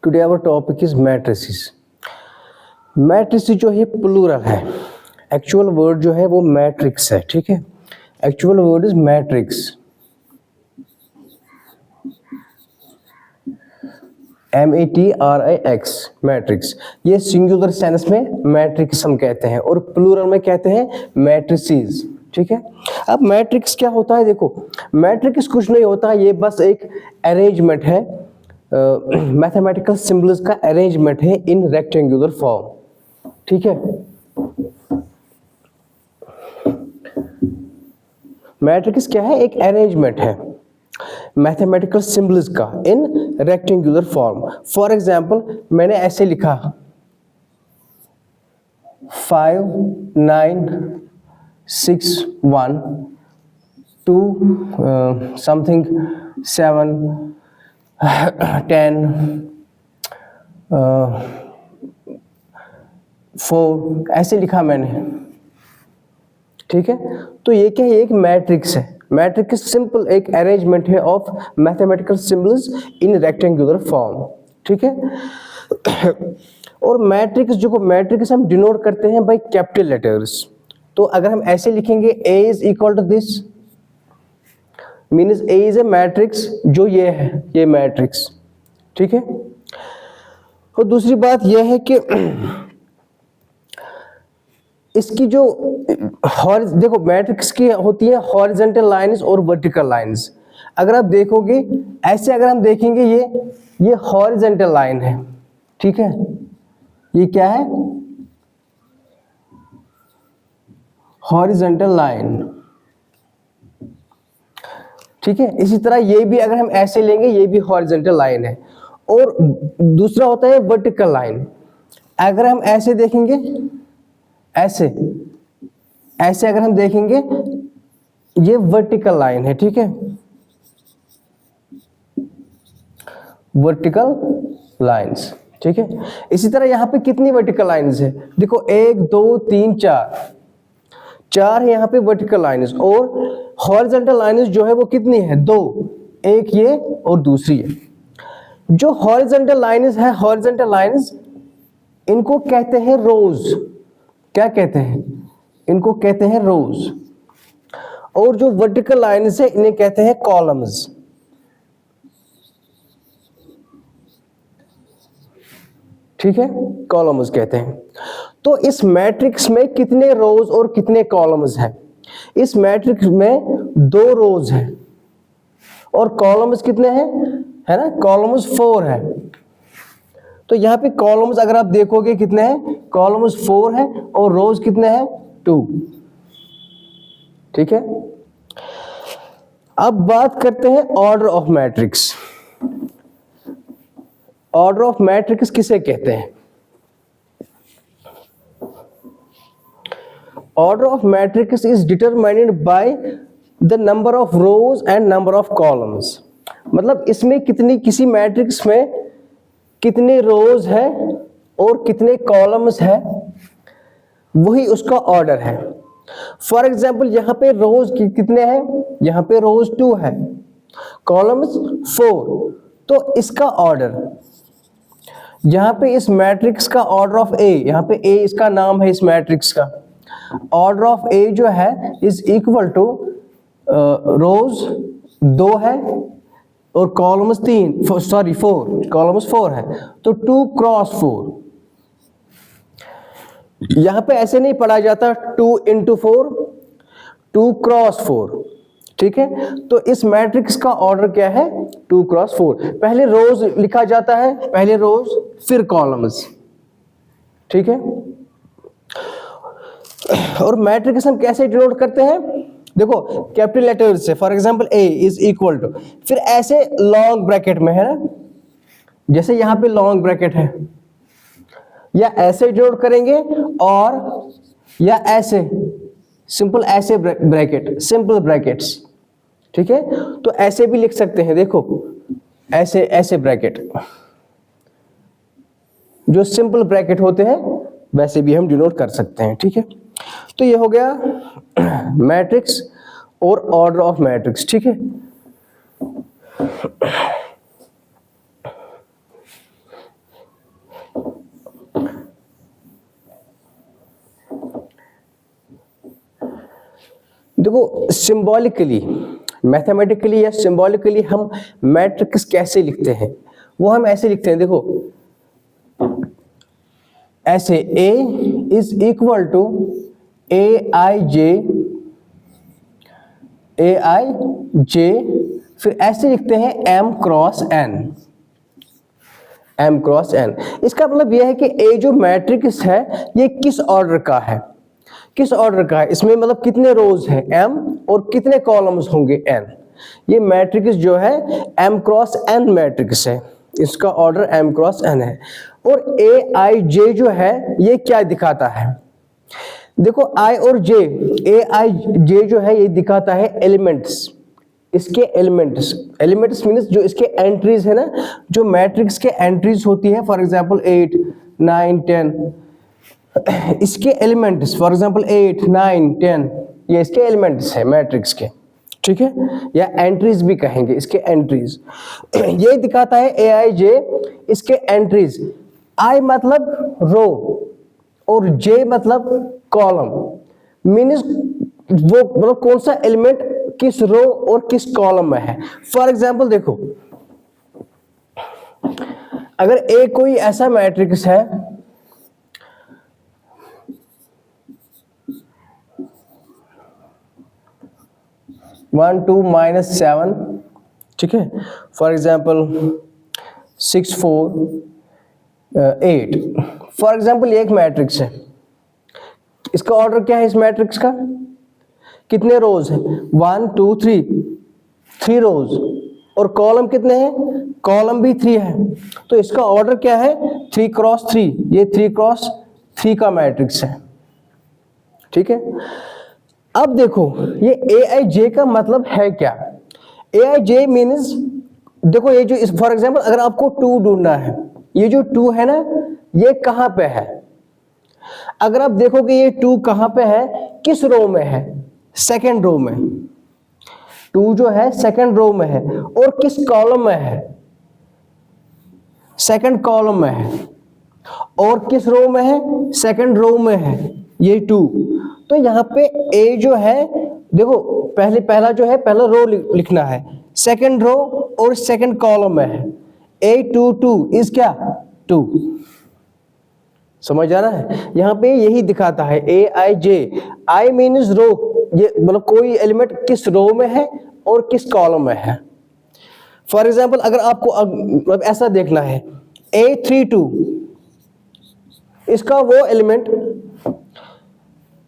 Today our topic is matrices. Matrices जो है plural है, एक्चुअल वर्ड जो है वो मैट्रिक्स है, ठीक है। Actual word is matrix, MATRIX, matrix. ये सिंगुलर सेंस में मैट्रिक्स हम कहते हैं और प्लूरल में कहते हैं मैट्रिसेस, ठीक है। अब मैट्रिक्स क्या होता है? देखो, मैट्रिक्स कुछ नहीं होता, ये बस एक अरेंजमेंट है, मैथमेटिकल सिंबल्स का अरेंजमेंट है इन रेक्टेंगुलर फॉर्म, ठीक है। मैट्रिक्स क्या है? एक अरेंजमेंट है मैथमेटिकल सिंबल्स का इन रेक्टेंगुलर फॉर्म। फॉर एग्जाम्पल मैंने ऐसे लिखा 5 9 6 1 2 समथिंग 7 10 4, ऐसे लिखा मैंने, ठीक है। तो ये क्या है? एक मैट्रिक्स है। मैट्रिक्स सिंपल एक अरेंजमेंट है of mathematical symbols in rectangular form, ठीक है। और मैट्रिक्स हम डिनोट करते हैं बाय कैपिटल लेटर्स। तो अगर हम ऐसे लिखेंगे A is equal to this, means A is a matrix, जो ये है, ये मैट्रिक्स, ठीक है। और दूसरी बात यह है कि इसकी जो देखो, मैट्रिक्स की होती है हॉरिजॉन्टल लाइंस और वर्टिकल लाइंस। अगर आप देखोगे ऐसे, अगर हम देखेंगे ये हॉरिजॉन्टल लाइन है, ठीक है। ये क्या है? हॉरिजॉन्टल लाइन, ठीक है। इसी तरह ये भी अगर हम ऐसे लेंगे, ये भी हॉरिजॉन्टल लाइन है। और दूसरा होता है वर्टिकल लाइन। अगर हम ऐसे देखेंगे, ऐसे अगर हम देखेंगे, ये वर्टिकल लाइन है, ठीक है, वर्टिकल लाइंस, ठीक है। इसी तरह यहां पे कितनी वर्टिकल लाइंस है? देखो 1 2 3 4 है यहाँ पे वर्टिकल लाइंस। और हॉरिजॉन्टल लाइंस जो है वो कितनी है? 2, एक ये और दूसरी है। जो हॉरिजॉन्टल लाइंस है, हॉरिजॉन्टल लाइंस इनको कहते हैं रोज। क्या कहते हैं? इनको कहते हैं रोज। और जो वर्टिकल लाइंस है इन्हें कहते हैं कॉलम्स, ठीक है, कॉलम्स कहते हैं। तो इस मैट्रिक्स में कितने रोज और कितने कॉलम्स हैं? इस मैट्रिक्स में 2 रोज हैं और कॉलम्स कितने हैं? है ना, कॉलम्स 4 है। तो यहाँ पे कॉलम्स अगर आप देखोगे कितने हैं? कॉलम्स 4 है और रोज कितने हैं? 2, ठीक है। अब बात करते हैं order of matrix. Order of matrix किसे कहते हैं? Order of matrix is determined by the number of rows and number of columns. मतलब इसमें किसी मैट्रिक्स में कितने रोज है और कितने कॉलम्स है, वही उसका ऑर्डर है। फॉर एग्जाम्पल यहाँ पे रोज कितने हैं? यहाँ पे रोज 2 है, कॉलम्स 4। तो इसका ऑर्डर, यहाँ पे इस मैट्रिक्स का ऑर्डर ऑफ A, यहाँ पे A इसका नाम है इस मैट्रिक्स का, ऑर्डर ऑफ A जो है इज इक्वल टू रोज 2 है और कॉलम्स 4, कॉलम्स 4 है, तो 2 क्रॉस 4। यहां पे ऐसे नहीं पढ़ा जाता 2 into 4, 2 क्रॉस 4, ठीक है। तो इस मैट्रिक्स का ऑर्डर क्या है? 2 क्रॉस 4। पहले रोज लिखा जाता है, पहले रोज फिर कॉलम्स, ठीक है। और मैट्रिक्स हम कैसे डिनोट करते हैं? देखो कैपिटल लेटर्स से, for example A is equal to, फिर ऐसे लॉन्ग ब्रैकेट में, है ना, जैसे यहां पे लॉन्ग ब्रैकेट है, या ऐसे डिनोट करेंगे और या ऐसे सिंपल ऐसे ब्रैकेट, सिंपल ब्रैकेट्स, ठीक है। तो ऐसे भी लिख सकते हैं, देखो ऐसे ब्रैकेट, जो सिंपल ब्रैकेट होते हैं वैसे भी हम डिनोट कर सकते हैं, ठीक है। तो ये हो गया मैट्रिक्स और ऑर्डर ऑफ मैट्रिक्स, ठीक है। देखो सिंबॉलिकली, मैथमेटिकली या सिंबॉलिकली हम मैट्रिक्स कैसे लिखते हैं, वो हम ऐसे लिखते हैं, देखो ऐसे A is equal to AIJ, फिर ऐसे लिखते हैं M क्रॉस N। इसका मतलब यह है कि A जो मैट्रिक्स है ये किस ऑर्डर का है, इसमें मतलब कितने रोज हैं M और कितने कॉलम्स होंगे N। ये मैट्रिक्स जो है M क्रॉस N मैट्रिक्स है, इसका ऑर्डर M क्रॉस N है। और AIJ जो है ये क्या दिखाता है, देखो I और J, AIJ जो है ये दिखाता है एलिमेंट्स, इसके एलिमेंट्स मीन्स जो इसके एंट्रीज है ना, जो मैट्रिक्स के एंट्रीज होती है, फॉर एग्जांपल 8, 9, 10, इसके एलिमेंट्स, फॉर एग्जांपल 8, 9, 10, ये इसके एलिमेंट्स है मैट्रिक्स के, ठीक है, या एंट्रीज भी कहेंगे, इसके एंट्रीज ये दिखाता है AIJ, इसके एंट्रीज। I मतलब रो और J मतलब कॉलम, मीन्स वो मतलब कौन सा एलिमेंट किस रो और किस कॉलम में है। फॉर एग्जांपल देखो, अगर A कोई ऐसा मैट्रिक्स है, वन टू माइनस 7, ठीक है, फॉर एग्जांपल 6, 4, 8, फॉर एग्जांपल ये एक मैट्रिक्स है, इसका ऑर्डर क्या है, इस मैट्रिक्स का कितने रोज है, 1 2 3 रोज, और कॉलम कितने हैं, कॉलम भी 3 है, तो इसका ऑर्डर क्या है, 3 क्रॉस 3, ये 3 क्रॉस 3 का मैट्रिक्स है, ठीक है। अब देखो ये AIJ का मतलब है क्या, AIJ मीन्स देखो ये जो फॉर एग्जांपल अगर आपको 2 ढूंढना है, ये जो 2 है ना ये कहां पे है, अगर आप देखोगे ये 2 कहां पे है, किस रो में है, सेकंड रो में, 2 जो है सेकंड रो में है, और किस कॉलम में है, सेकंड कॉलम में है, और किस रो में है, सेकंड रो में है ये 2। तो यहाँ पे A जो है, देखो पहला जो है पहला रो लिखना है, सेकंड रो और सेकंड कॉलम में है, A22 इज क्या 2, समझ आ रहा है। यहाँ पे यही दिखाता है AIJ, I मीन्स रो, ये मतलब कोई एलिमेंट किस रो में है और किस कॉलम में है। फॉर एग्जांपल अगर आपको मतलब ऐसा देखना है, A32 इसका वो एलिमेंट,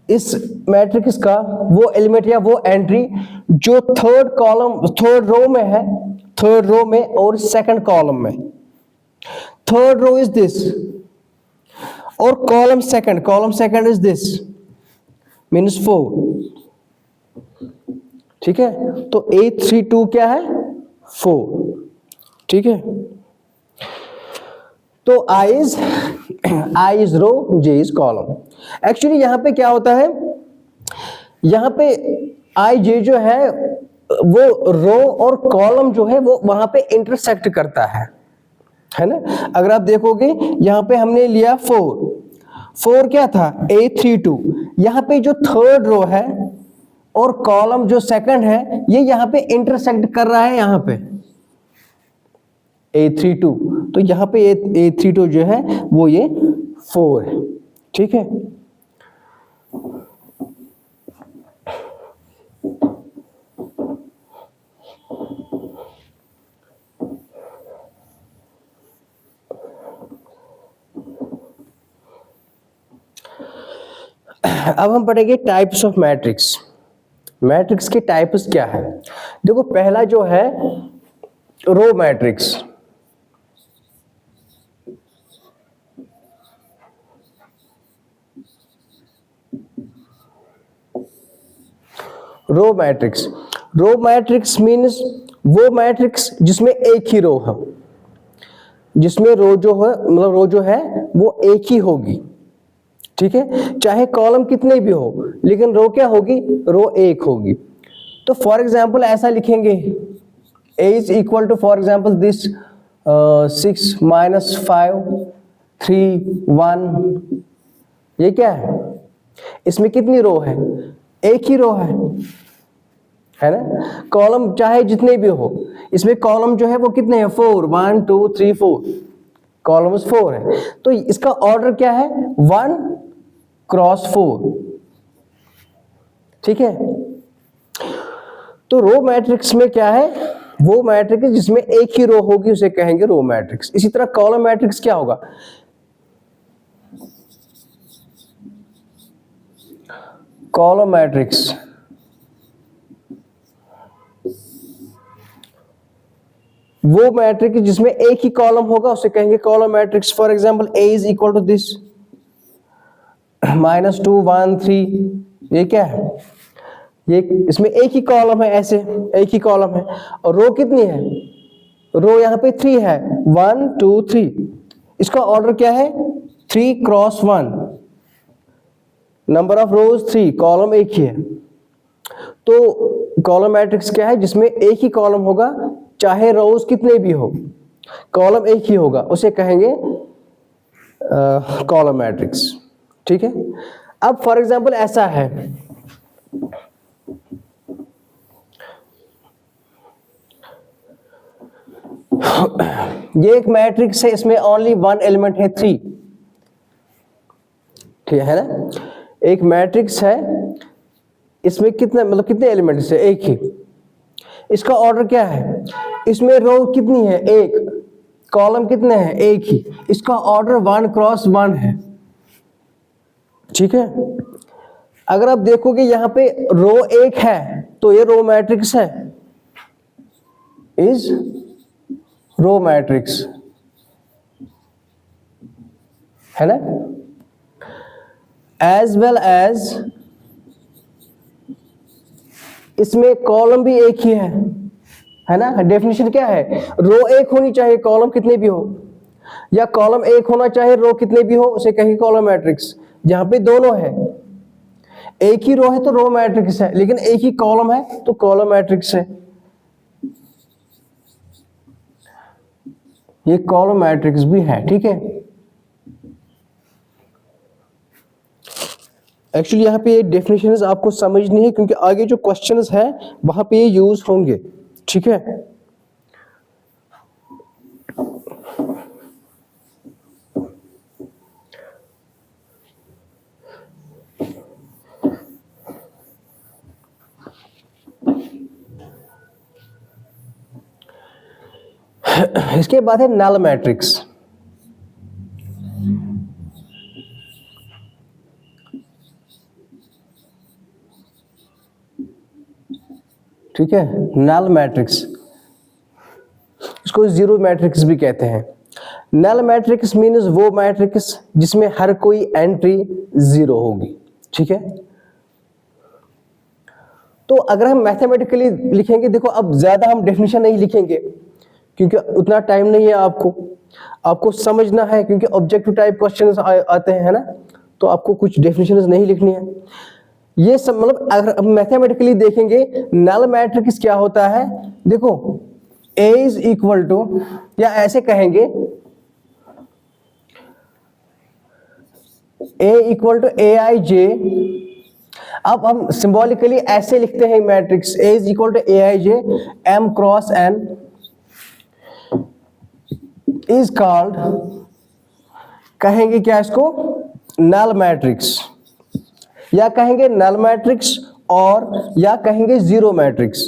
इस मैट्रिक्स का वो एलिमेंट या वो एंट्री जो थर्ड रो में है, थर्ड रो में और सेकंड कॉलम में, थर्ड रो इज दिस, और column second is this, means 4, ठीक है। तो A32 क्या है 4, ठीक है। तो I is row, J is column. Actually यहाँ पे क्या होता है, यहाँ पे IJ जो है वो रो और कॉलम जो है वो वहां पे इंटरसेक्ट करता है ना। अगर आप देखोगे यहाँ पे हमने लिया 4 क्या था A32, यहाँ पे जो थर्ड रो है और कॉलम जो सेकंड है ये यहाँ पे इंटरसेक्ट कर रहा है, यहाँ पे A32, तो यहाँ पे A32 जो है वो ये 4 है, ठीक है। अब हम पढ़ेंगे टाइप्स ऑफ मैट्रिक्स। मैट्रिक्स के टाइप्स क्या है, देखो पहला जो है row matrix, row matrix means वो मैट्रिक्स जिसमें एक ही रो है, जिसमें रो जो है मतलब रो जो है वो एक ही होगी, ठीक है, चाहे कॉलम कितने भी हो लेकिन रो क्या होगी, रो एक होगी। तो फॉर एग्जांपल ऐसा लिखेंगे A is equal to for example this 6 - 5 3 1, ये क्या है, इसमें कितनी रो है, एक ही रो है, है ना। कॉलम चाहे जितने भी हो, इसमें कॉलम जो है वो कितने हैं, 4, 1 2 3 4, कॉलम्स 4 है, तो इसका ऑर्डर क्या है, 1 क्रॉस 4, ठीक है। तो रो मैट्रिक्स में क्या है, वो मैट्रिक्स जिसमें एक ही रो होगी उसे कहेंगे रो मैट्रिक्स। इसी तरह कॉलम मैट्रिक्स क्या होगा, कॉलम मैट्रिक्स वो मैट्रिक्स जिसमें एक ही कॉलम होगा उसे कहेंगे column matrix. For example A is equal to this -2 1 3, ये क्या है, ये इसमें एक ही कॉलम है, ऐसे एक ही कॉलम है, और रो कितनी है, रो यहाँ पे 3 है, 1 2 3, इसका ऑर्डर क्या है, 3 cross 1, number of rose 3, column एक ही है। तो कॉलम मैट्रिक्स क्या है, जिसमें एक ही कॉलम होगा चाहे रोज कितने भी हो, कॉलम एक ही होगा, उसे कहेंगे कॉलम मैट्रिक्स, ठीक है। अब फॉर एग्जांपल ऐसा है, ये एक मैट्रिक्स है, इसमें ओनली 1 एलिमेंट है 3, ठीक है ना। एक मैट्रिक्स है, इसमें कितने मतलब कितने एलिमेंट्स है, एक ही, इसका ऑर्डर क्या है, इसमें रो कितनी है, एक, कॉलम कितने हैं, एक ही, इसका ऑर्डर 1 क्रॉस 1 है, ठीक है। अगर आप देखोगे यहां पे रो एक है तो ये रो मैट्रिक्स है, इज रो मैट्रिक्स, है ना। एज वेल एज इसमें कॉलम भी एक ही है ना। डेफिनेशन क्या है, रो एक होनी चाहिए कॉलम कितने भी हो, या कॉलम एक होना चाहिए रो कितने भी हो, उसे कहेंगे कॉलम मैट्रिक्स। जहां पे दोनों है, एक ही रो है तो रो मैट्रिक्स है, लेकिन एक ही कॉलम है तो कॉलम मैट्रिक्स है, ये कॉलम मैट्रिक्स भी है, ठीक है। एक्चुअली यहाँ पे ये डेफिनेशंस आपको समझनी है क्योंकि आगे जो क्वेश्चंस है वहां पे ये यूज होंगे, ठीक है। इसके बाद है नल मैट्रिक्स। ठीक है, नल मैट्रिक्स, इसको जीरो मैट्रिक्स भी कहते हैं। नल मैट्रिक्स मीन्स वो मैट्रिक्स जिसमें हर कोई एंट्री जीरो होगी, ठीक है। तो अगर हम मैथमेटिकली लिखेंगे, देखो अब ज्यादा हम डेफिनेशन नहीं लिखेंगे क्योंकि उतना टाइम नहीं है, आपको समझना है क्योंकि ऑब्जेक्टिव टाइप क्वेश्चंस आते हैं, है ना, तो आपको कुछ डेफिनेशंस नहीं लिखनी है। ये सब मतलब अगर मैथमेटिकली देखेंगे नल मैट्रिक्स क्या होता है, देखो A इज इक्वल टू, या ऐसे कहेंगे A इक्वल टू AIJ। अब हम सिंबॉलिकली ऐसे लिखते हैं matrix A is equal to AIJ M cross N is called, कहेंगे क्या इसको, नल मैट्रिक्स, या कहेंगे नल मैट्रिक्स, और या कहेंगे जीरो मैट्रिक्स।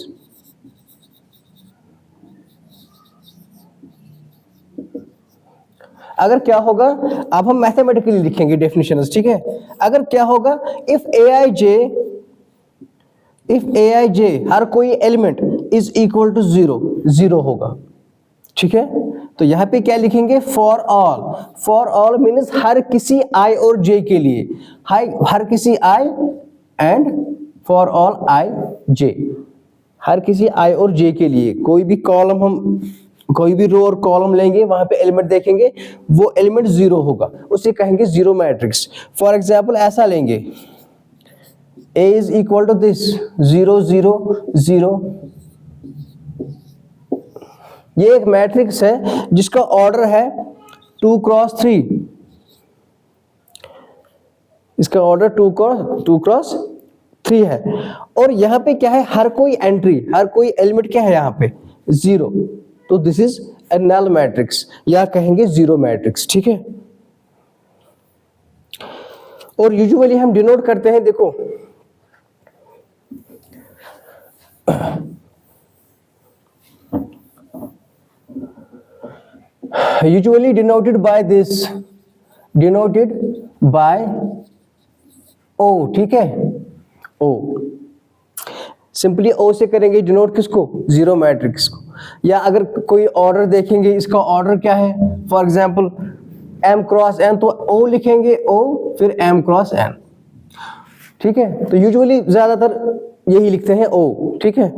अगर क्या होगा, अब हम मैथमेटिकली लिखेंगे डेफिनेशंस, ठीक है। अगर क्या होगा, इफ AIJ हर कोई element is equal to zero होगा, ठीक है। तो यहां पे क्या लिखेंगे, फॉर ऑल मीन्स हर किसी I और J के लिए, हर किसी I and for all IJ, हर किसी I और J के लिए कोई भी कॉलम, हम कोई भी रो और कॉलम लेंगे, वहां पे एलिमेंट देखेंगे, वो एलिमेंट जीरो होगा, उसे कहेंगे जीरो मैट्रिक्स। फॉर एग्जांपल ऐसा लेंगे, A is equal to this 0 0 0, ये एक मैट्रिक्स है जिसका ऑर्डर है 2 क्रॉस 3, इसका ऑर्डर 2 क्रॉस 3 है। और यहाँ पे क्या है, हर कोई एंट्री, हर कोई एलिमेंट क्या है यहाँ पे 0, तो this is a null matrix, या कहेंगे जीरो मैट्रिक्स, ठीक है। और यूजुअली हम डिनोट करते हैं, देखो usually denoted by this, denoted by O, ठीक है, O, सिंपली O से करेंगे डिनोट किसको, जीरो मैट्रिक्स को। या अगर कोई ऑर्डर देखेंगे, इसका ऑर्डर क्या है, for example m cross n, तो O लिखेंगे O फिर m क्रॉस n, ठीक है। तो यूजुअली ज्यादातर यही लिखते हैं O, ठीक है।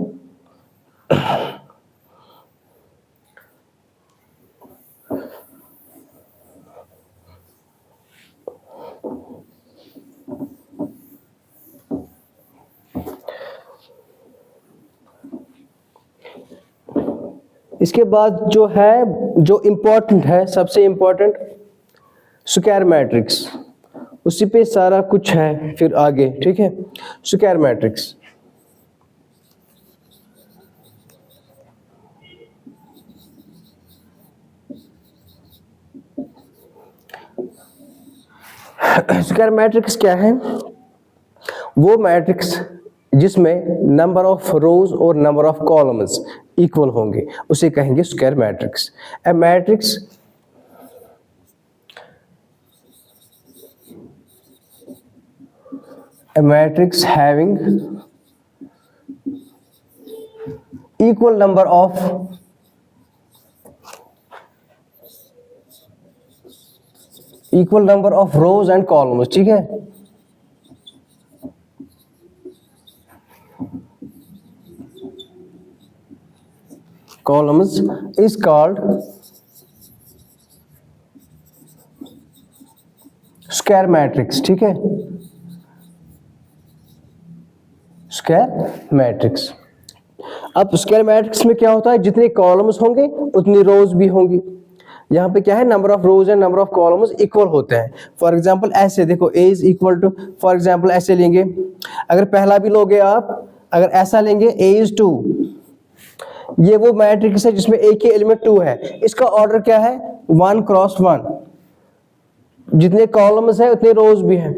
इसके बाद जो है, जो इम्पोर्टेंट है, सबसे इम्पोर्टेंट स्क्वायर मैट्रिक्स, उसी पे सारा कुछ है फिर आगे, ठीक है। स्क्वायर मैट्रिक्स, स्क्वायर मैट्रिक्स क्या है, वो मैट्रिक्स जिसमें नंबर ऑफ रोज और नंबर ऑफ कॉलम्स इक्वल होंगे, उसे कहेंगे square matrix. A matrix having equal number of rows and columns, ठीक है। columns is called square matrix, ठीक है, स्क्वायर मैट्रिक्स। अब स्क्वायर मैट्रिक्स में क्या होता है, जितने कॉलम्स होंगे उतनी रोज भी होंगी। यहाँ पे क्या है, number of rows and number of columns equal होते हैं। फॉर एग्जांपल ऐसे देखो, a is equal to, for example ऐसे लेंगे, अगर पहला भी लोगे आप, अगर ऐसा लेंगे a इज 2, ये वो मैट्रिक्स है जिसमें a के एलिमेंट 2 है, इसका ऑर्डर क्या है 1 क्रॉस 1, जितने कॉलम्स है उतने रोज भी हैं,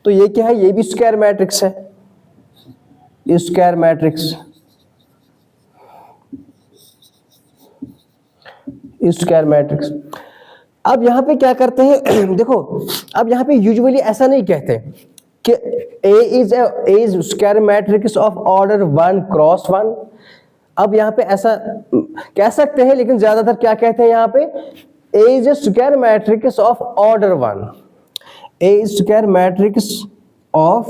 तो ये क्या है, ये भी स्क्वायर मैट्रिक्स है, ये स्क्वायर मैट्रिक्स, स्क्वायर मैट्रिक्स। अब यहाँ पे क्या करते हैं देखो, अब यहाँ पे यूजुअली ऐसा नहीं कहते कि A is square matrix of order 1 cross 1। अब यहाँ पे ऐसा कह सकते हैं, लेकिन ज्यादातर क्या कहते हैं यहाँ पे, A is square matrix of order 1, A is square matrix of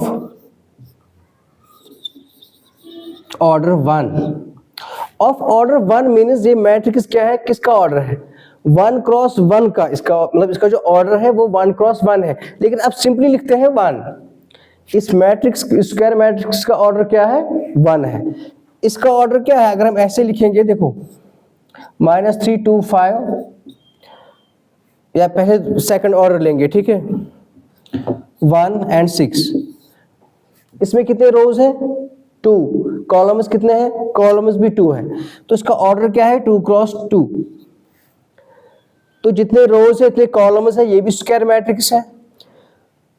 order 1। Of order 1 means ये मैट्रिक्स क्या है, किसका ऑर्डर है, 1 क्रॉस 1 का, इसका मतलब इसका जो ऑर्डर है वो 1 क्रॉस 1 है, लेकिन अब सिंपली लिखते हैं 1। इस मैट्रिक्स, स्क्वायर मैट्रिक्स का ऑर्डर क्या है, 1 है। इसका ऑर्डर क्या है, अगर हम ऐसे लिखेंगे, देखो -3 2 5, या पहले सेकंड ऑर्डर लेंगे, ठीक है, 1 and 6, इसमें कितने रोज हैं 2, कॉलम्स कितने हैं, कॉलम्स भी 2 है, तो इसका ऑर्डर क्या है 2 क्रॉस 2, तो जितने रोज है उतने कॉलम्स है, ये भी स्क्वायर मैट्रिक्स है।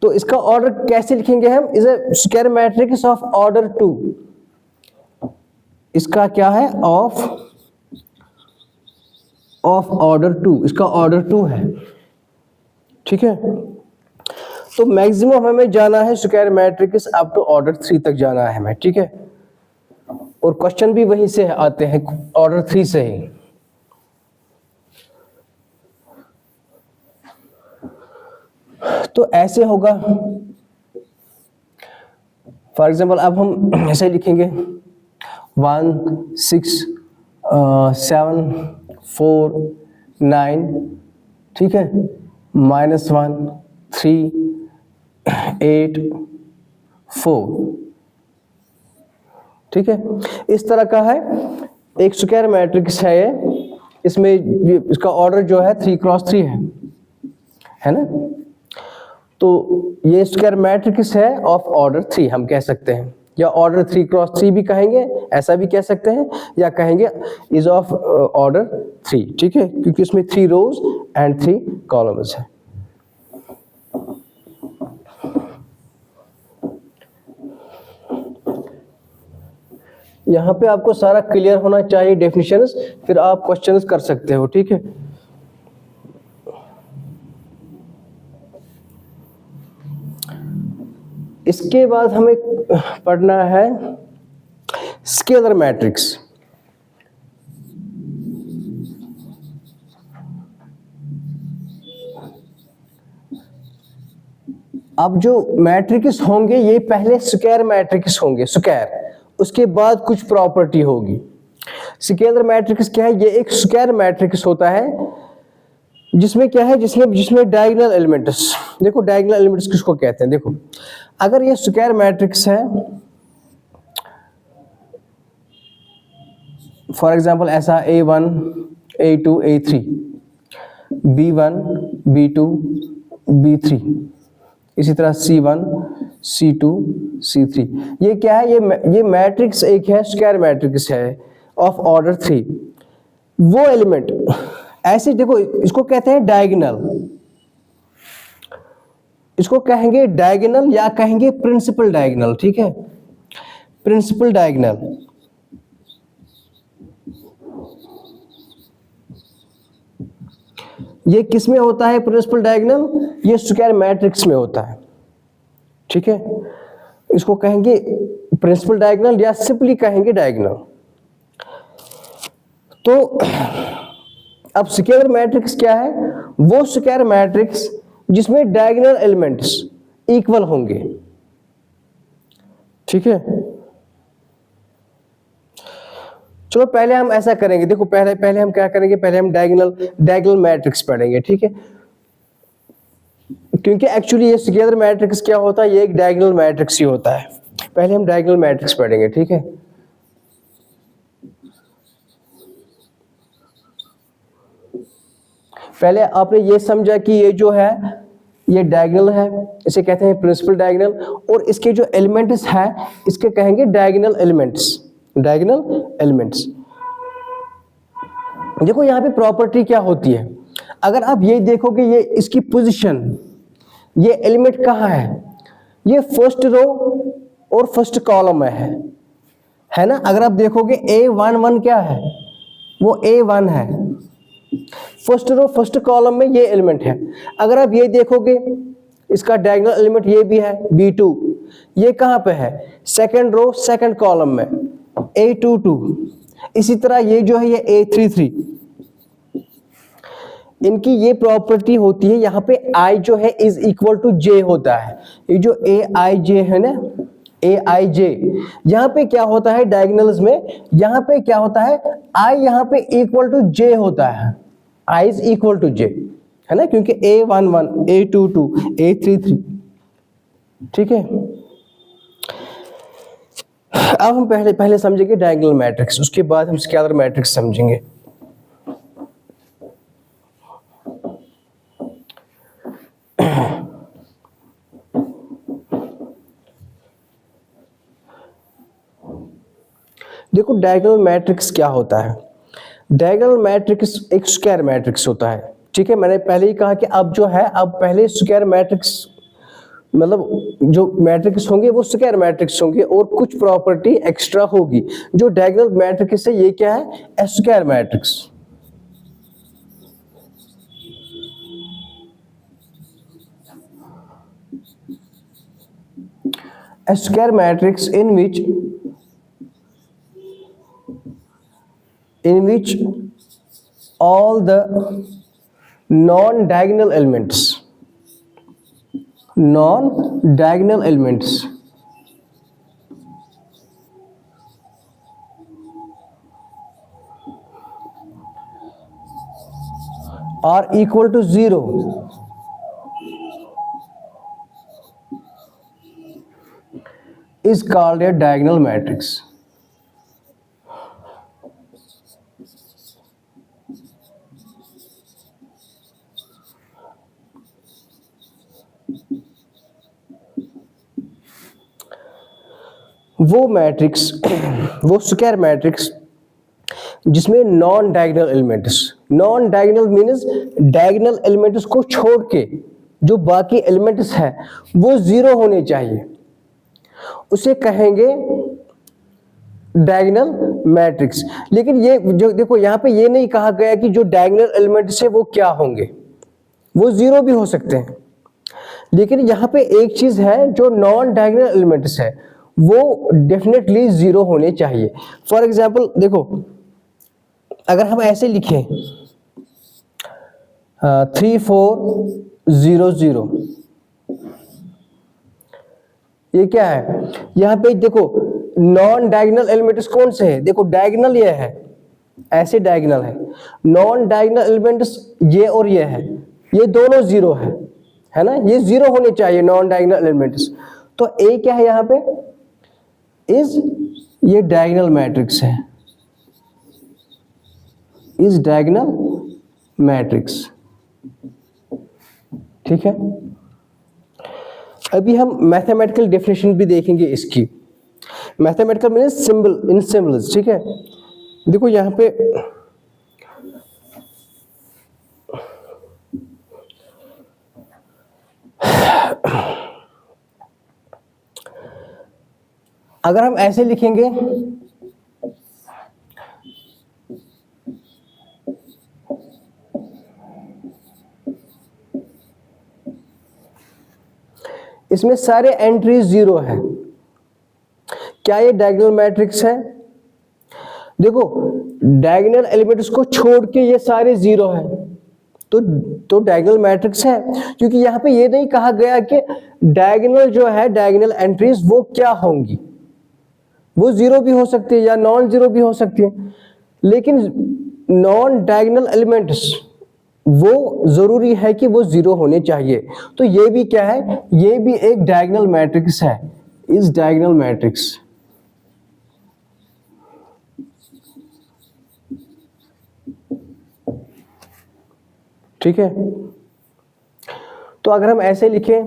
तो इसका ऑर्डर कैसे लिखेंगे हम, is a square matrix of order 2, इसका क्या है, ऑफ ऑर्डर 2, इसका ऑर्डर 2 है, ठीक है। तो मैक्सिमम हमें जाना है square matrix up to order 3 तक जाना है हमें, ठीक है, और क्वेश्चन भी वहीं से आते हैं, ऑर्डर 3 से ही। तो ऐसे होगा, फॉर एग्जाम्पल अब हम ऐसे लिखेंगे 1 6 7 4 9, ठीक है, -1 3 8 4, ठीक है। इस तरह का है एक स्क्वायर मैट्रिक्स है ये, इसमें इसका ऑर्डर जो है 3 क्रॉस 3 है ना। तो ये स्क्वायर मैट्रिक्स है ऑफ ऑर्डर 3 हम कह सकते हैं। या ऑर्डर 3x3 भी कहेंगे, ऐसा भी कह सकते हैं, या कहेंगे इज ऑफ ऑर्डर 3, ठीक है, क्योंकि इसमें 3 रोज एंड 3 कॉलम्स है। यहाँ पे आपको सारा क्लियर होना चाहिए डेफिनेशंस, फिर आप क्वेश्चंस कर सकते हो, ठीक है। इसके बाद हमें पढ़ना है स्केलर मैट्रिक्स। अब जो मैट्रिक्स होंगे ये पहले स्क्वायर मैट्रिक्स होंगे, स्क्वायर, उसके बाद कुछ प्रॉपर्टी होगी। स्केलर मैट्रिक्स क्या है? ये एक स्क्वायर मैट्रिक्स होता है जिसमें क्या है, जिसमें डायगोनल एलिमेंट्स, देखो डायगोनल एलिमेंट्स किसको कहते हैं, देखो अगर ये स्क्वायर मैट्रिक्स है, फॉर एग्जांपल ऐसा A1 A2 A3 B1 B2 B3, इसी तरह C1 C2 C3, ये क्या है, ये मैट्रिक्स एक है, स्क्वायर मैट्रिक्स है ऑफ ऑर्डर 3। वो एलिमेंट ऐसे, देखो इसको कहते हैं डायगोनल, इसको कहेंगे डायगोनल या कहेंगे प्रिंसिपल डायगोनल, ठीक है, प्रिंसिपल डायगोनल। ये किस में होता है प्रिंसिपल डायगोनल? ये स्क्वायर मैट्रिक्स में होता है, ठीक है, इसको कहेंगे प्रिंसिपल डायगोनल या सिंपली कहेंगे डायगोनल। तो अब स्केलर मैट्रिक्स क्या है? वो स्क्वायर मैट्रिक्स जिसमें डायगोनल एलिमेंट्स इक्वल होंगे, ठीक है। चलो पहले हम ऐसा करेंगे, देखो पहले हम क्या करेंगे, पहले हम डायगोनल मैट्रिक्स पढ़ेंगे, ठीक है, क्योंकि एक्चुअली ये स्केलर मैट्रिक्स क्या होता है, ये एक डायगोनल मैट्रिक्स ही होता है। पहले हम डायगोनल मैट्रिक्स पढ़ेंगे, ठीक है। पहले आपने ये समझा कि ये जो है ये डायगोनल है, इसे कहते हैं प्रिंसिपल डायगोनल, और इसके जो एलिमेंट्स हैं इसके कहेंगे डायगोनल एलिमेंट्स, डायगोनल एलिमेंट्स। देखो यहाँ पे प्रॉपर्टी क्या होती है, अगर आप ये देखोगे ये इसकी पोजीशन, ये एलिमेंट कहाँ है, ये फर्स्ट रो और फर्स्ट कॉलम में है ना। अगर आप देखोगे A11 क्या है, वो A1 है, फर्स्ट रो फर्स्ट कॉलम में ये एलिमेंट है। अगर आप ये देखोगे इसका डायगोनल एलिमेंट ये भी है B2, ये कहाँ पे है, सेकंड रो सेकंड कॉलम में A22। इसी तरह ये जो है ये A33, इनकी ये प्रॉपर्टी होती है, यहाँ पे I जो है इज इक्वल टू J होता है। ये जो AIJ है ना, AIJ, यहाँ पे क्या होता है डायगोनल्स में, यहाँ पे क्या होता है, I यहाँ पे इक्वल टू J होता है, I is equal to J, है ना, क्योंकि A11 A22 A33, ठीक है। अब हम पहले समझेंगे डायगोनल मैट्रिक्स, उसके बाद हम स्केलर मैट्रिक्स समझेंगे। देखो डायगोनल मैट्रिक्स क्या होता है, डायगोनल मैट्रिक्स एक स्क्वायर मैट्रिक्स होता है, ठीक है। मैंने पहले ही कहा कि अब जो है, अब पहले स्क्वायर मैट्रिक्स, मतलब जो मैट्रिक्स होंगे वो स्क्वायर मैट्रिक्स होंगे और कुछ प्रॉपर्टी एक्स्ट्रा होगी। जो डायगोनल मैट्रिक्स है ये क्या है, square matrix. A square matrix in which all the non-diagonal elements are equal to 0 is called a diagonal matrix. वो मैट्रिक्स वो स्क्वायर मैट्रिक्स जिसमें non diagonal elements, non diagonal means diagonal elements को छोड़ के जो बाकी एलिमेंट्स है वो जीरो होने चाहिए, उसे कहेंगे डायगोनल मैट्रिक्स। लेकिन ये जो देखो यहाँ पे ये नहीं कहा गया कि जो डायगोनल एलिमेंट्स है वो क्या होंगे, वो जीरो भी हो सकते हैं। लेकिन यहाँ पे एक चीज है, जो नॉन डायगोनल एलिमेंट्स है वो डेफिनेटली जीरो होने चाहिए। फॉर एग्जाम्पल देखो, अगर हम ऐसे लिखें 3 4 0 0, ये क्या है? यहाँ पे देखो नॉन डायगोनल एलिमेंट्स कौन से हैं? देखो डायगोनल ये है, ऐसे डायगोनल है। नॉन डायगोनल एलिमेंट्स ये और ये है, ये दोनों जीरो है ना, ये जीरो होने चाहिए नॉन डायगोनल एलिमेंट्स। तो ए क्या है यहाँ पे? ये डायगोनल मैट्रिक्स है, इज डायगोनल मैट्रिक्स। ठीक है, अभी हम मैथमेटिकल डेफिनेशन भी देखेंगे इसकी। मैथमेटिकल मीन्स सिंबल इन सिंबल्स। ठीक है, देखो यहाँ पे अगर हम ऐसे लिखेंगे इसमें सारे एंट्रीज जीरो है, क्या ये डायगोनल मैट्रिक्स है? देखो डायगोनल एलिमेंट्स को छोड़ के ये सारे जीरो है, तो डायगोनल मैट्रिक्स है। क्योंकि यहाँ पे ये नहीं कहा गया कि डायगोनल जो है, डायगोनल एंट्रीज वो क्या होंगी, वो जीरो भी हो सकती है या नॉन जीरो भी हो सकती है। लेकिन नॉन डायगोनल एलिमेंट्स वो जरूरी है कि वो जीरो होने चाहिए। तो ये भी क्या है? ये भी एक डायगोनल मैट्रिक्स है, इज डायगोनल मैट्रिक्स। ठीक है, तो अगर हम ऐसे लिखें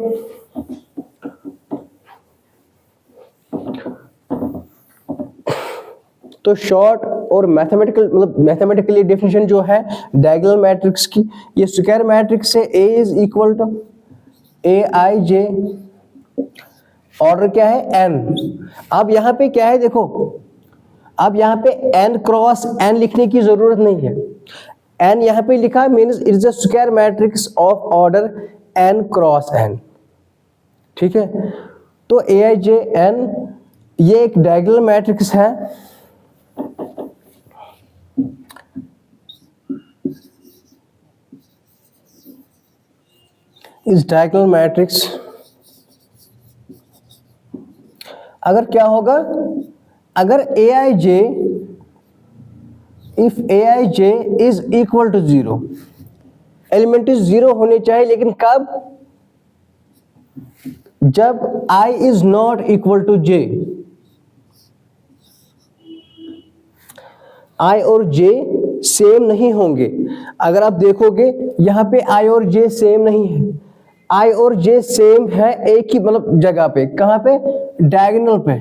तो शॉर्ट और मैथमेटिकल मतलब मैथमेटिकली डेफिनेशन जो है डायगोनल मैट्रिक्स की, ये स्क्वायर मैट्रिक्स है। A is equal to A I J, order क्या है? एन। अब यहाँ पे क्या है देखो, अब यहाँ पे एन क्रॉस एन लिखने की जरूरत नहीं है। एन यहाँ पे लिखा है means it is a square matrix of order N cross N. ठीक है, तो ए आई जे एन ये एक डायगोनल मैट्रिक्स है। इस डायगोनल मैट्रिक्स अगर क्या होगा, अगर A I J, if A I J is equal to zero, element zero होने चाहिए। लेकिन कब? जब I is not equal to J. I और जे सेम नहीं होंगे। अगर आप देखोगे यहां पे आई और जे सेम नहीं है, आई और जे सेम है एक ही मतलब जगह पे। कहां पे? डायगोनल पे,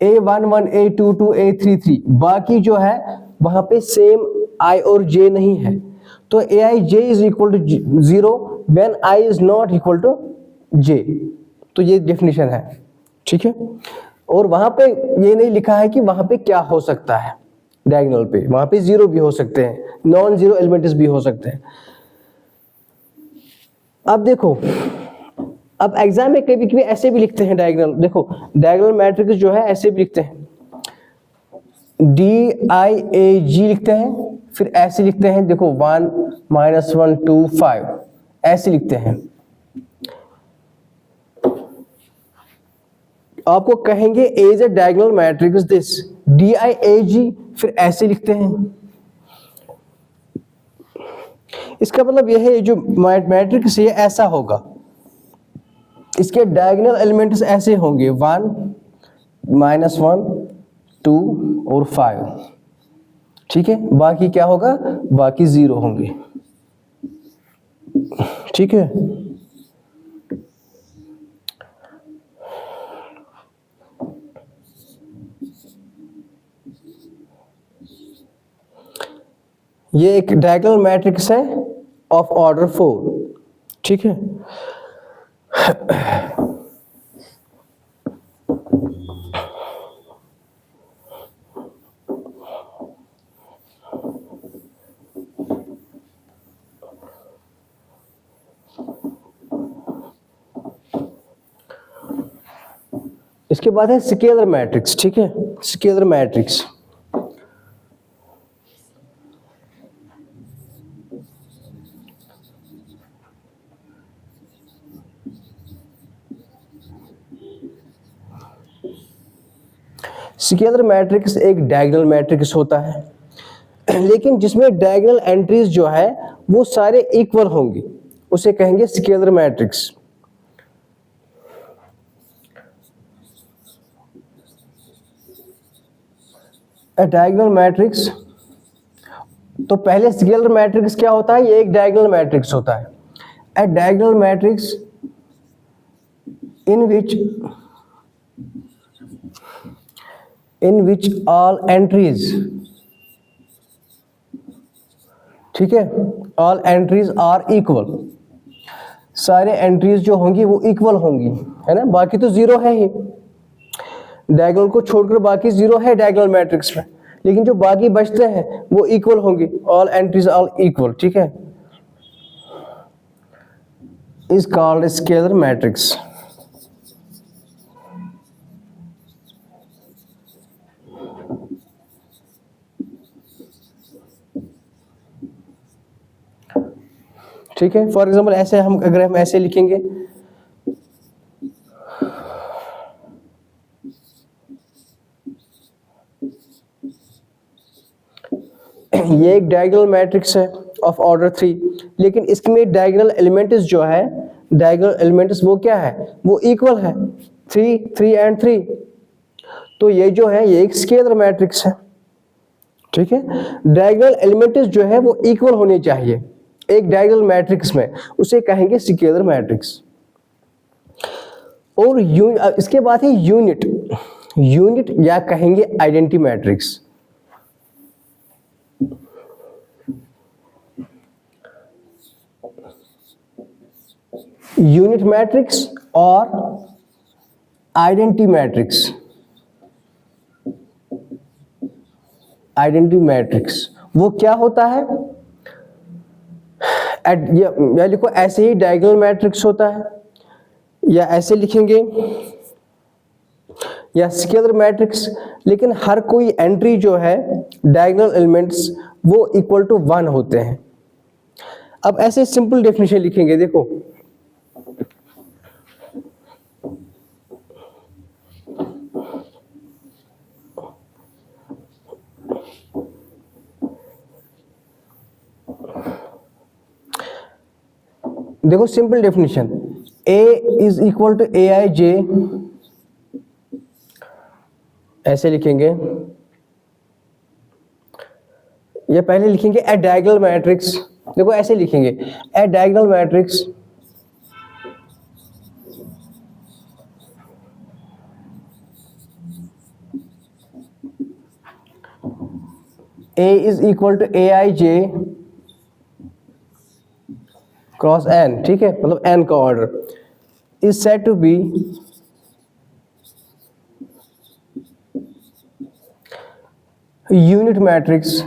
A11 A22 A33। बाकी जो है वहां पे सेम आई और जे नहीं है। तो A I J is equal to zero when I is not equal to J. तो ये डेफिनेशन है। ठीक है, और वहां पे ये नहीं लिखा है कि वहां पे क्या हो सकता है डायगोनल पे, वहां पे जीरो भी हो सकते हैं, नॉन जीरो एलिमेंट्स भी हो सकते हैं। अब देखो, अब एग्जाम में कभी कभी ऐसे भी लिखते हैं डायगोनल। देखो डायगोनल मैट्रिक्स जो है ऐसे भी लिखते हैं, DIAG लिखते हैं, फिर ऐसे लिखते हैं देखो 1 -1 2 5 ऐसे लिखते हैं। आपको कहेंगे A is a diagonal matrix this, DIAG, फिर ऐसे लिखते हैं। इसका मतलब यह है जो मैट्रिक्स ये ऐसा होगा, इसके डायगोनल एलिमेंट्स ऐसे होंगे 1 -1 2 और 5। ठीक है, बाकी क्या होगा? बाकी जीरो होंगे। ठीक है, ये एक डायगोनल मैट्रिक्स है ऑफ ऑर्डर 4, ठीक है। इसके बाद है स्केलर मैट्रिक्स, ठीक है। स्केलर मैट्रिक्स स्केलर मैट्रिक्स एक डायगोनल मैट्रिक्स होता है, लेकिन जिसमें डायगोनल एंट्रीज जो है वो सारे इक्वल होंगी, उसे कहेंगे स्केलर मैट्रिक्स। डायगोनल मैट्रिक्स, तो पहले स्केलर मैट्रिक्स क्या होता है, ये एक डायगोनल मैट्रिक्स होता है। A diagonal matrix in which all entries, ठीक है, all entries are equal, सारे एंट्रीज जो होंगी वो इक्वल होंगी, है ना, बाकी तो जीरो है ही, डायगोनल को छोड़कर बाकी जीरो है डायगोनल मैट्रिक्स में, लेकिन जो बाकी बचते हैं वो इक्वल होंगे, ऑल एंट्रीज ऑल इक्वल, ठीक है, इज कॉल्ड स्केलर मैट्रिक्स। ठीक है, फॉर एग्जाम्पल ऐसे अगर हम ऐसे लिखेंगे, ये एक डायगोनल मैट्रिक्स है ऑफ ऑर्डर 3, लेकिन इसमें डायगोनल एलिमेंट्स जो है, डायगोनल एलिमेंट्स वो क्या है, वो इक्वल है, 3 3 एंड 3, तो ये जो है ये एक स्केलर मैट्रिक्स है, ठीक है। डायगोनल एलिमेंट्स जो है वो इक्वल होने चाहिए एक डायगोनल मैट्रिक्स में, उसे कहेंगे स्केलर मैट्रिक्स। और इसके बाद है यूनिट, यूनिट या कहेंगे आइडेंटिटी मैट्रिक्स। यूनिट मैट्रिक्स और आइडेंटिटी मैट्रिक्स, आइडेंटिटी मैट्रिक्स वो क्या होता है, या लिखो ऐसे ही डायगोनल मैट्रिक्स होता है, या ऐसे लिखेंगे या स्केलर मैट्रिक्स, लेकिन हर कोई एंट्री जो है डायगोनल एलिमेंट्स वो इक्वल टू 1 होते हैं। अब ऐसे सिंपल डेफिनेशन लिखेंगे, देखो देखो simple definition, A is equal to AIJ, ऐसे लिखेंगे, या पहले लिखेंगे ए डायगोनल मैट्रिक्स, देखो ऐसे लिखेंगे a diagonal matrix A is equal to AIJ cross n, ठीक है, मतलब n का order, is said to be unit matrix.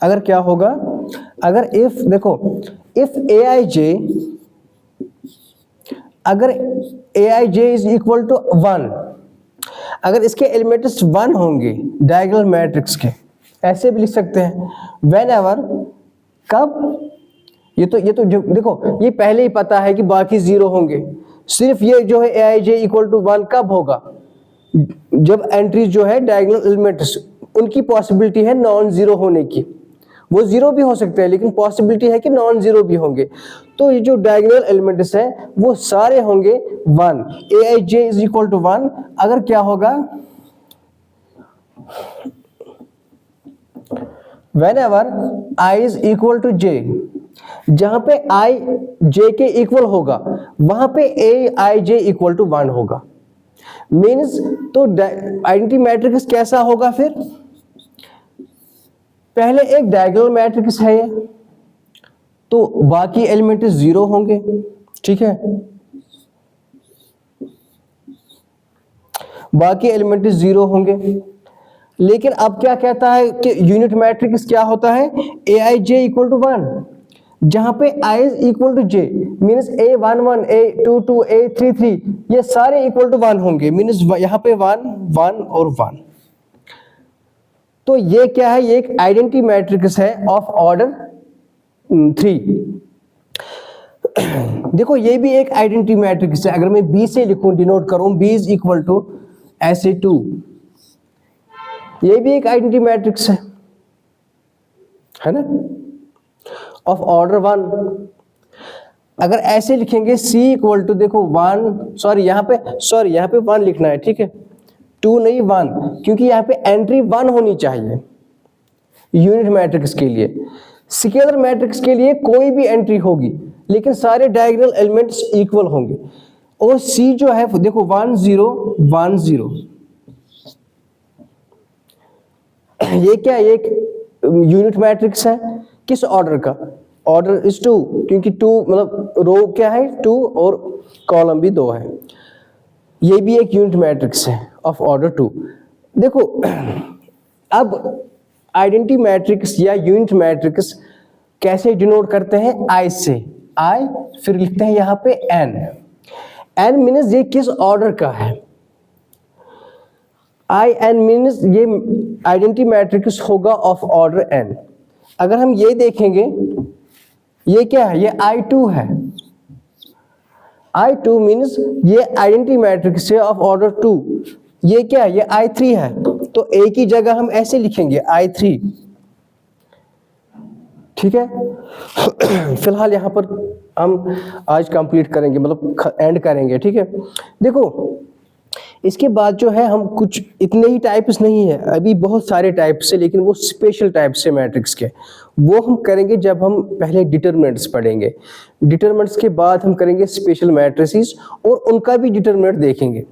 अगर क्या होगा, अगर इफ देखो इफ AIJ, अगर AIJ इज इक्वल टू 1, अगर इसके एलिमेंट्स 1 होंगे डायगोनल मैट्रिक्स के, ऐसे भी लिख सकते हैं whenever, कब, ये तो जो देखो ये पहले ही पता है कि बाकी जीरो होंगे, सिर्फ ये जो है AIJ इक्वल टू 1 कब होगा, जब एंट्रीज जो है डायगोनल एलिमेंट्स उनकी पॉसिबिलिटी है नॉन जीरो होने की, वो जीरो भी हो सकते हैं लेकिन पॉसिबिलिटी है कि नॉन जीरो भी होंगे, तो ये जो डायगोनल एलिमेंट्स है वो सारे होंगे 1, AIJ इज इक्वल टू 1, अगर क्या होगा whenever I is equal to J, जहां पे I J के इक्वल होगा वहां पे AIJ इक्वल टू 1 होगा, मीन्स तो आइडेंटिटी मैट्रिक्स कैसा होगा फिर? पहले एक डायगोनल मैट्रिक्स है ये, तो बाकी एलिमेंट 0 होंगे, ठीक है, बाकी एलिमेंट 0 होंगे। लेकिन अब क्या कहता है कि यूनिट मैट्रिक्स क्या होता है? aij इक्वल टू 1, जहां पे i is equal to j, means a11 a22 a33 ये सारे इक्वल टू 1 होंगे, मीन्स यहां पे 1 1 और 1। तो ये क्या है? ये एक आइडेंटिटी मैट्रिक्स है ऑफ ऑर्डर 3। देखो ये भी एक आइडेंटिटी मैट्रिक्स है। अगर मैं b से लिखूं, डिनोट करूं, b is equal to SA2, ये भी एक आइडेंटिटी मैट्रिक्स है ना, ऑफ ऑर्डर 1। अगर ऐसे लिखेंगे c इक्वल टू, देखो 1, सॉरी यहाँ पे 1 लिखना है, ठीक है, 2 नहीं 1, क्योंकि यहाँ पे एंट्री 1 होनी चाहिए यूनिट मैट्रिक्स के लिए। स्केलर मैट्रिक्स के लिए कोई भी एंट्री होगी, लेकिन सारे डायगोनल एलिमेंट्स इक्वल होंगे। और c जो है देखो 1 0 1 0, ये क्या, एक यूनिट मैट्रिक्स है। किस ऑर्डर का? ऑर्डर इज 2, क्योंकि 2 मतलब रो क्या है 2 और कॉलम भी 2 है। ये भी एक यूनिट मैट्रिक्स है ऑफ ऑर्डर 2। देखो अब आइडेंटिटी मैट्रिक्स या यूनिट मैट्रिक्स कैसे डिनोट करते हैं? i से, i फिर लिखते हैं यहाँ पे n मीन्स ये किस ऑर्डर का है? in मीन्स ये आइडेंटिटी मैट्रिक्स होगा ऑफ ऑर्डर n। अगर हम ये देखेंगे, ये क्या है? ये I2 है। I2 मीन्स ये आइडेंटिटी मैट्रिक्स है ऑफ ऑर्डर 2। ये क्या है? ये I3 है। तो a की जगह हम ऐसे लिखेंगे I3, ठीक है। फिलहाल यहाँ पर हम आज कंप्लीट करेंगे, मतलब एंड करेंगे, ठीक है। देखो इसके बाद जो है हम कुछ इतने ही टाइप्स नहीं है, अभी बहुत सारे टाइप्स है, लेकिन वो स्पेशल टाइप्स है मैट्रिक्स के, वो हम करेंगे जब हम पहले डिटरमिनेंट्स पढ़ेंगे। डिटरमिनेंट्स के बाद हम करेंगे स्पेशल मैट्रिसेस और उनका भी डिटरमिनेंट देखेंगे।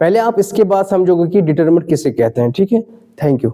पहले आप इसके बाद समझोगे कि डिटरमिनेंट किसे कहते हैं, ठीक है। Thank you.